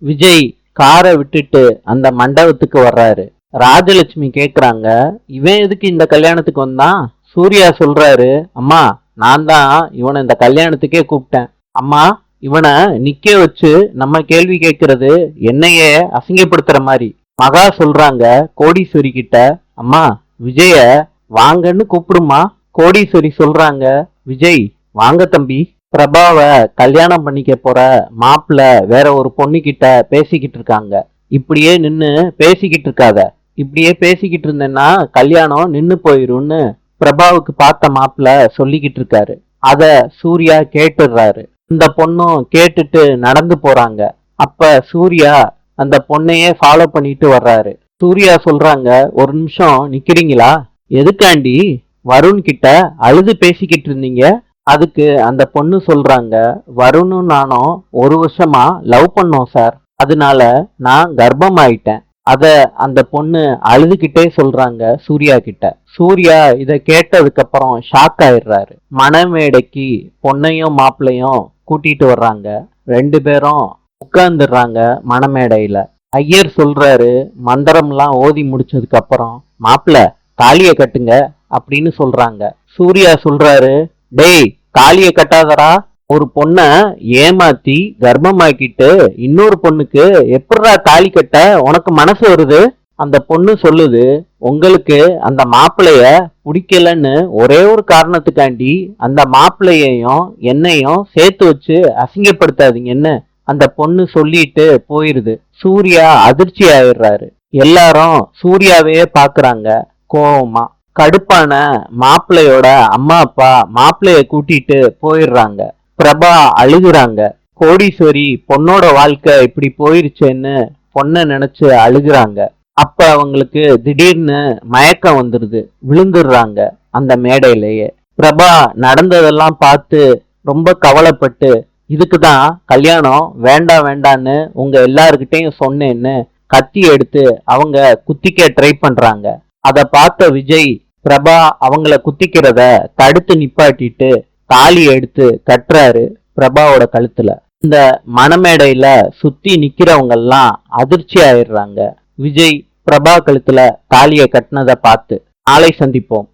விஜய் காரை விட்டுட்டு அந்த மண்டபத்துக்கு வர்றாரு. ராஜலட்சுமி கேக்குறாங்க, இவன் எதுக்கு இந்த கல்யாணத்துக்கு வந்தான்? சூர்யா சொல்றாரு, அம்மா நான் தான் இவனை இந்த கல்யாணத்துக்கே கூப்பிட்டேன். அம்மா, இவனை நிக்க வச்சு நம்ம கேள்வி கேட்கறது என்னையே அசிங்கப்படுத்துற மாதிரி. மகா சொல்றாங்க கோடீஸ்வரி கிட்ட, அம்மா விஜய வாங்கன்னு கூப்பிடுமா. கோடீஸ்வரி சொல்றாங்க, விஜய் வாங்க தம்பி. பிரபாவை கல்யாணம் பண்ணிக்க போற மாப்பிள்ள வேற ஒரு பொண்ணு கிட்ட பேசிக்கிட்டு இருக்காங்க. இப்படியே நின்னு பேசிக்கிட்டு இருக்காத. இப்படியே பேசிக்கிட்டு இருந்தேன்னா கல்யாணம் நின்னு போயிரும்னு பிரபாவுக்கு பார்த்த மாப்பிள்ள சொல்லிக்கிட்டு இருக்காரு. அத சூர்யா கேட்டுடுறாரு. இந்த பொண்ணும் கேட்டுட்டு நடந்து போறாங்க. அப்ப சூர்யா அந்த பொண்ணையே ஃபாலோ பண்ணிட்டு வர்றாரு. சூர்யா சொல்றாங்க, ஒரு நிமிஷம் நிக்கிறீங்களா? எதுக்காண்டி? வருண் கிட்ட அழுது பேசிக்கிட்டு இருந்தீங்க. அதுக்கு அந்த பொண்ணு சொல்றாங்க, வருணும் நானும் 1 வருஷமா லவ் பண்ணோம் சார். அதனால நான் கர்ப்பம் ஆயிட்டேன். அத அந்த பொண்ணு அழுதுகிட்டே சொல்றாங்க சூர்யா கிட்ட. சூர்யா இத கேட்டதுக்கு அப்புறம் ஷாக் ஆயிடுறாரு. மணமேடைக்கு பொண்ணையும் மாப்பிள்ளையும் கூட்டிட்டு வர்றாங்க. 2 பேரும் உட்கார்ந்துடுறாங்க மணமேடையில. ஐயர் சொல்றாரு, மந்திரம்லாம் ஓதி முடிச்சதுக்கு அப்புறம் மாப்பிள்ள தாலிய கட்டுங்க அப்படின்னு சொல்றாங்க. சூர்யா சொல்றாரு, டேய் தாலிய கட்டாதரா. ஒரு பொண்ண ஏமாத்தி கர்ப்பமாக்கிட்டு இன்னொரு பொண்ணுக்கு எப்படிடா தாலி கட்ட உனக்கு மனசு வருது? அந்த பொண்ணு சொல்லுது, உங்களுக்கு அந்த மாப்பிள்ளைய பிடிக்கலன்னு ஒரே ஒரு காரணத்துக்காண்டி அந்த மாப்பிள்ளையையும் என்னையும் சேர்த்து வச்சு அசிங்கப்படுத்தாதீங்கன்னு அந்த பொண்ணு சொல்லிட்டு போயிருது. சூர்யா அதிர்ச்சி ஆயிடுறாரு. எல்லாரும் சூர்யாவையே பாக்குறாங்க கோவமா. கடுப்பான மாப்பிள்ளையோட அம்மா அப்பா மாப்பிள்ளைய கூட்டிட்டு போயிடுறாங்க. பிரபா அழுகுறாங்க. கோடீஸ்வரி பொண்ணோட வாழ்க்கை இப்படி போயிருச்சேன்னு பொண்ணை நினைச்சு அழுகுறாங்க. அப்ப அவங்களுக்கு திடீர்னு மயக்கம் வந்துருது. விழுந்துடுறாங்க அந்த மேடையிலேயே. பிரபா நடந்ததெல்லாம் பார்த்து ரொம்ப கவலைப்பட்டு, இதுக்குதான் கல்யாணம் வேண்டாம் வேண்டான்னு உங்க எல்லாருக்கிட்டையும் சொன்னேன்னு கத்தி எடுத்து அவங்க குத்திக்க ட்ரை பண்றாங்க. அத பார்த்த விஜய் பிரபா அவங்கள குத்திக்கிறத தடுத்து நிப்பாட்டிட்டு தாலி எடுத்து கட்டுறாரு பிரபாவோட கழுத்துல. இந்த மணமேடையில சுத்தி நிக்கிறவங்க எல்லாம் அதிர்ச்சி ஆயிடுறாங்க விஜய் பிரபா கழுத்துல தாலியை கட்டினதை பார்த்து. நாளை சந்திப்போம்.